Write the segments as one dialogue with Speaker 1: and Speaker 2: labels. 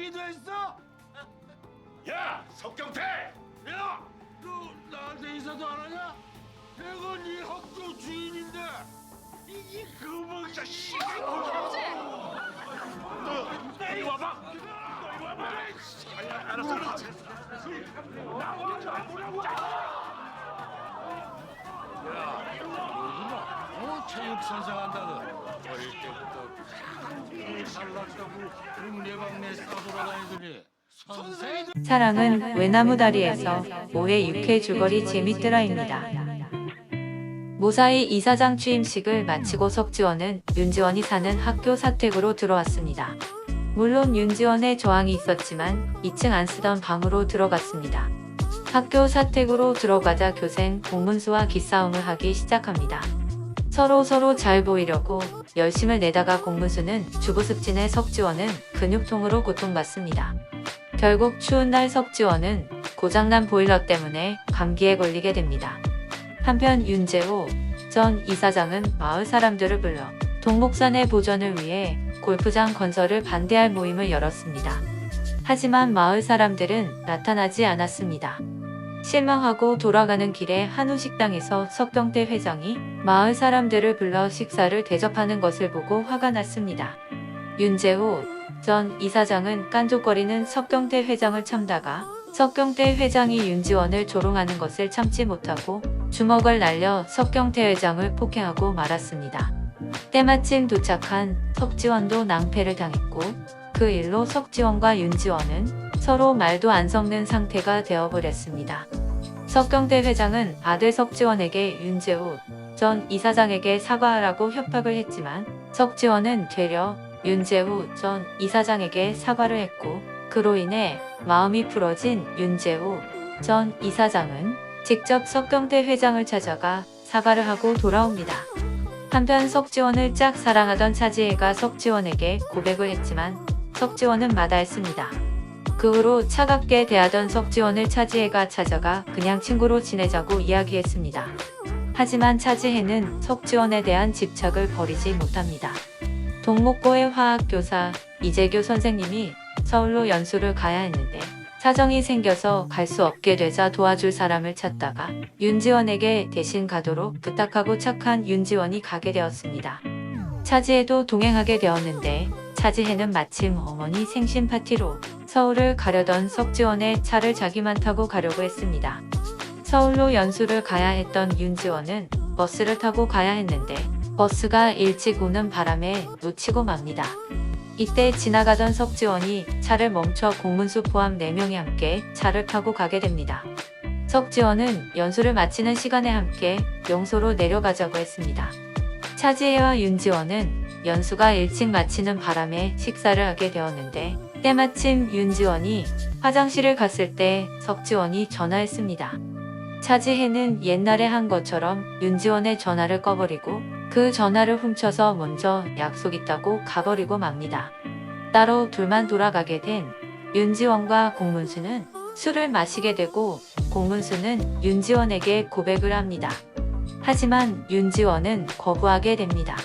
Speaker 1: 이사장이 됐어?
Speaker 2: 야, 석경태!
Speaker 1: 야! 너 나한테 인사도 안 하냐? 내가 네 학교 주인인데 이게 그만 자식! 너 이리 와봐! 너 이리 와봐! 알았어. 나오라고! 체육 선생 한다는 어릴 때부터 살락하고 동네방네 싸돌아다니더니 선생이
Speaker 3: 사랑은 외나무다리에서 5회 6회 줄거리 재밌더라입니다. 무사히 이사장 취임식을 마치고 석지원은 윤지원이 사는 학교 사택으로 들어왔습니다. 물론 윤지원의 저항이 있었지만 2층 안 쓰던 방으로 들어갔습니다. 학교 사택으로 들어가자 교생 공문수와 기싸움을 하기 시작합니다. 서로 잘 보이려고 열심을 내다가 공문수는 주부습진의 석지원은 근육통으로 고통받습니다. 결국 추운 날 석지원은 고장난 보일러 때문에 감기에 걸리게 됩니다. 한편 윤재호 전 이사장은 마을 사람들을 불러 동목산의 보전을 위해 골프장 건설을 반대할 모임을 열었습니다. 하지만 마을 사람들은 나타나지 않았습니다. 실망하고 돌아가는 길에 한우 식당에서 석경태 회장이 마을 사람들을 불러 식사를 대접하는 것을 보고 화가 났습니다. 윤재호 전 이사장은 깐족거리는 석경태 회장을 참다가 석경태 회장이 윤지원을 조롱하는 것을 참지 못하고 주먹을 날려 석경태 회장을 폭행하고 말았습니다. 때마침 도착한 석지원도 낭패를 당했고 그 일로 석지원과 윤지원은 서로 말도 안 섞는 상태가 되어버렸습니다. 석경태 회장은 아들 석지원에게 윤재호 전 이사장에게 사과하라고 협박을 했지만 석지원은 되려 윤재호 전 이사장에게 사과를 했고 그로 인해 마음이 풀어진 윤재호 전 이사장은 직접 석경태 회장을 찾아가 사과를 하고 돌아옵니다. 한편 석지원을 짝 사랑하던 차지혜가 석지원에게 고백을 했지만 석지원은 마다했습니다. 그 후로 차갑게 대하던 석지원을 차지혜가 찾아가 그냥 친구로 지내자고 이야기했습니다. 하지만 차지혜는 석지원에 대한 집착을 버리지 못합니다. 동목고의 화학교사 이재교 선생님이 서울로 연수를 가야 했는데 사정이 생겨서 갈 수 없게 되자 도와줄 사람을 찾다가 윤지원에게 대신 가도록 부탁하고 착한 윤지원이 가게 되었습니다. 차지혜도 동행하게 되었는데 차지혜는 마침 어머니 생신 파티로 서울을 가려던 석지원의 차를 자기만 타고 가려고 했습니다. 서울로 연수를 가야 했던 윤지원은 버스를 타고 가야 했는데 버스가 일찍 오는 바람에 놓치고 맙니다. 이때 지나가던 석지원이 차를 멈춰 공문수 포함 4명이 함께 차를 타고 가게 됩니다. 석지원은 연수를 마치는 시간에 함께 명소로 내려가자고 했습니다. 차지혜와 윤지원은 연수가 일찍 마치는 바람에 식사를 하게 되었는데 때마침 윤지원이 화장실을 갔을 때 석지원이 전화했습니다. 차지혜는 옛날에 한 것처럼 윤지원의 전화를 꺼버리고 그 전화를 훔쳐서 먼저 약속 있다고 가버리고 맙니다. 따로 둘만 돌아가게 된 윤지원과 공문수는 술을 마시게 되고 공문수는 윤지원에게 고백을 합니다. 하지만 윤지원은 거부하게 됩니다.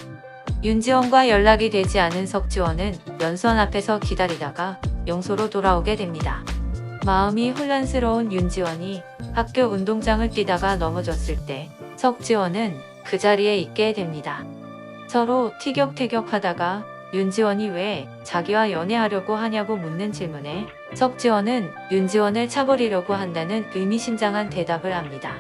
Speaker 3: 윤지원과 연락이 되지 않은 석지원은 연수원 앞에서 기다리다가 명소로 돌아오게 됩니다. 마음이 혼란스러운 윤지원이 학교 운동장을 뛰다가 넘어졌을 때 석지원은 그 자리에 있게 됩니다. 서로 티격태격하다가 윤지원이 왜 자기와 연애하려고 하냐고 묻는 질문에 석지원은 윤지원을 차버리려고 한다는 의미심장한 대답을 합니다.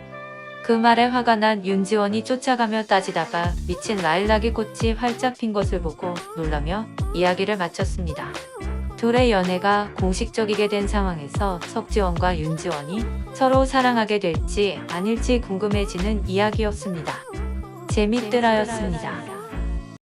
Speaker 3: 그 말에 화가 난 윤지원이 쫓아가며 따지다가 미친 라일락이 꽃이 활짝 핀 것을 보고 놀라며 이야기를 마쳤습니다. 둘의 연애가 공식적이게 된 상황에서 석지원과 윤지원이 서로 사랑하게 될지 아닐지 궁금해지는 이야기였습니다. 재밌더라였습니다.